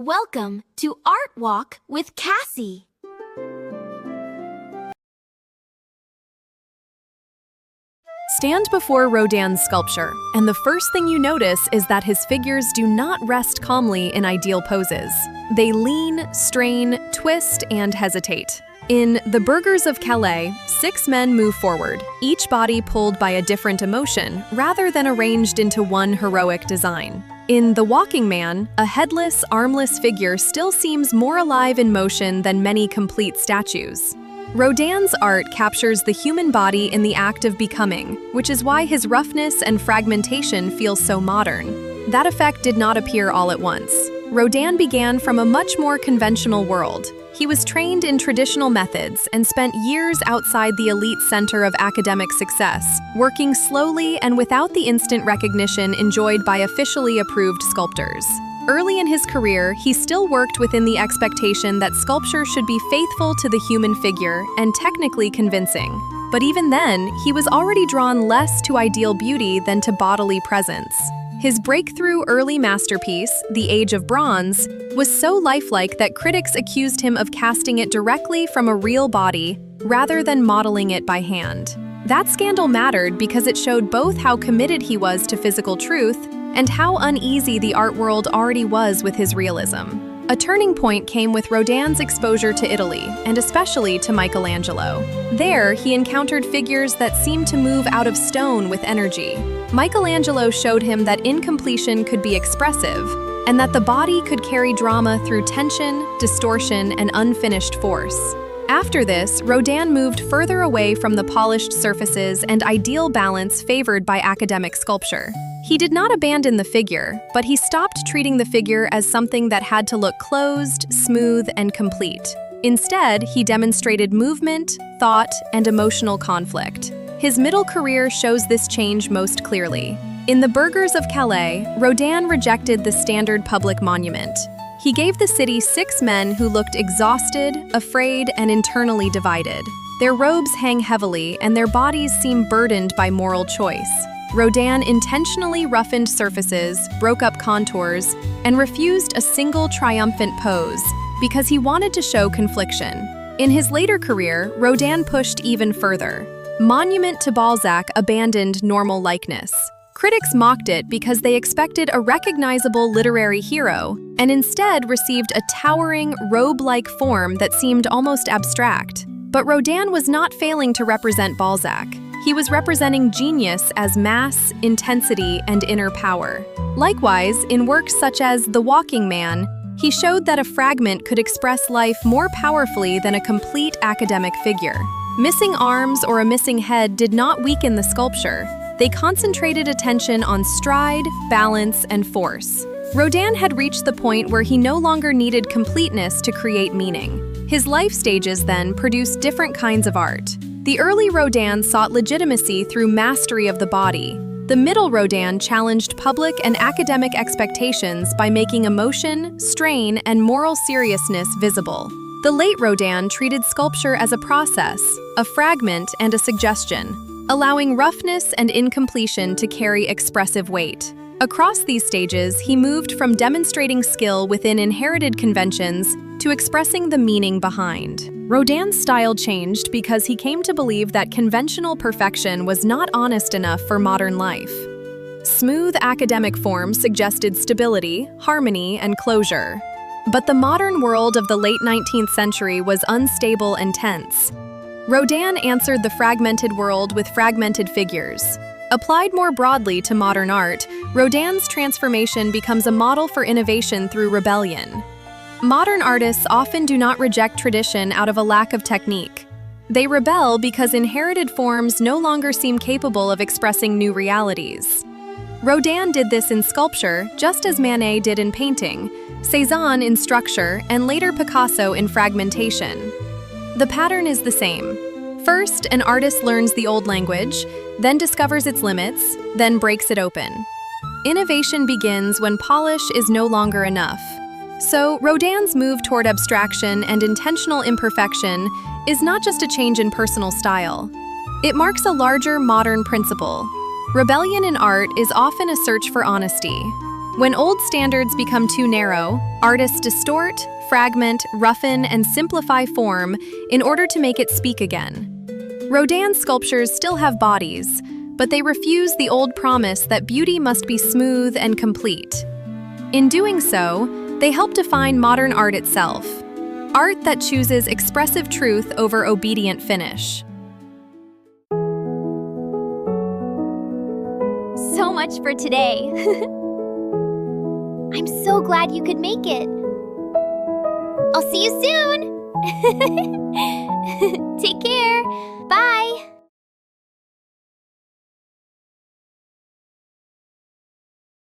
Welcome to Art Walk with Cassie. Stand before Rodin's sculpture, and the first thing you notice is that his figures do not rest calmly in ideal poses. They lean, strain, twist, and hesitate. In The Burghers of Calais, 6 men move forward, each body pulled by a different emotion, rather than arranged into one heroic design. In The Walking Man, a headless, armless figure still seems more alive in motion than many complete statues. Rodin's art captures the human body in the act of becoming, which is why his roughness and fragmentation feel so modern. That effect did not appear all at once. Rodin began from a much more conventional world. He was trained in traditional methods and spent years outside the elite center of academic success, working slowly and without the instant recognition enjoyed by officially approved sculptors. Early in his career, he still worked within the expectation that sculpture should be faithful to the human figure and technically convincing. But even then, he was already drawn less to ideal beauty than to bodily presence. His breakthrough early masterpiece, The Age of Bronze, was so lifelike that critics accused him of casting it directly from a real body rather than modeling it by hand. That scandal mattered because it showed both how committed he was to physical truth and how uneasy the art world already was with his realism. A turning point came with Rodin's exposure to Italy, and especially to Michelangelo. There, he encountered figures that seemed to move out of stone with energy. Michelangelo showed him that incompletion could be expressive, and that the body could carry drama through tension, distortion, and unfinished force. After this, Rodin moved further away from the polished surfaces and ideal balance favored by academic sculpture. He did not abandon the figure, but he stopped treating the figure as something that had to look closed, smooth, and complete. Instead, he demonstrated movement, thought, and emotional conflict. His middle career shows this change most clearly. In The Burghers of Calais, Rodin rejected the standard public monument. He gave the city 6 men who looked exhausted, afraid, and internally divided. Their robes hang heavily, and their bodies seem burdened by moral choice. Rodin intentionally roughened surfaces, broke up contours, and refused a single triumphant pose because he wanted to show confliction. In his later career, Rodin pushed even further. Monument to Balzac abandoned normal likeness. Critics mocked it because they expected a recognizable literary hero, and instead received a towering, robe-like form that seemed almost abstract. But Rodin was not failing to represent Balzac. He was representing genius as mass, intensity, and inner power. Likewise, in works such as The Walking Man, he showed that a fragment could express life more powerfully than a complete academic figure. Missing arms or a missing head did not weaken the sculpture. They concentrated attention on stride, balance, and force. Rodin had reached the point where he no longer needed completeness to create meaning. His life stages then produced different kinds of art. The early Rodin sought legitimacy through mastery of the body. The middle Rodin challenged public and academic expectations by making emotion, strain, and moral seriousness visible. The late Rodin treated sculpture as a process, a fragment, and a suggestion, allowing roughness and incompletion to carry expressive weight. Across these stages, he moved from demonstrating skill within inherited conventions to expressing the meaning behind. Rodin's style changed because he came to believe that conventional perfection was not honest enough for modern life. Smooth academic forms suggested stability, harmony, and closure. But the modern world of the late 19th century was unstable and tense. Rodin answered the fragmented world with fragmented figures. Applied more broadly to modern art, Rodin's transformation becomes a model for innovation through rebellion. Modern artists often do not reject tradition out of a lack of technique. They rebel because inherited forms no longer seem capable of expressing new realities. Rodin did this in sculpture, just as Manet did in painting, Cézanne in structure, and later Picasso in fragmentation. The pattern is the same. First, an artist learns the old language, then discovers its limits, then breaks it open. Innovation begins when polish is no longer enough. So, Rodin's move toward abstraction and intentional imperfection is not just a change in personal style. It marks a larger modern principle. Rebellion in art is often a search for honesty. When old standards become too narrow, artists distort, fragment, roughen, and simplify form in order to make it speak again. Rodin's sculptures still have bodies, but they refuse the old promise that beauty must be smooth and complete. In doing so, they help define modern art itself, art that chooses expressive truth over obedient finish. So much for today. I'm so glad you could make it. I'll see you soon. Take care. Bye.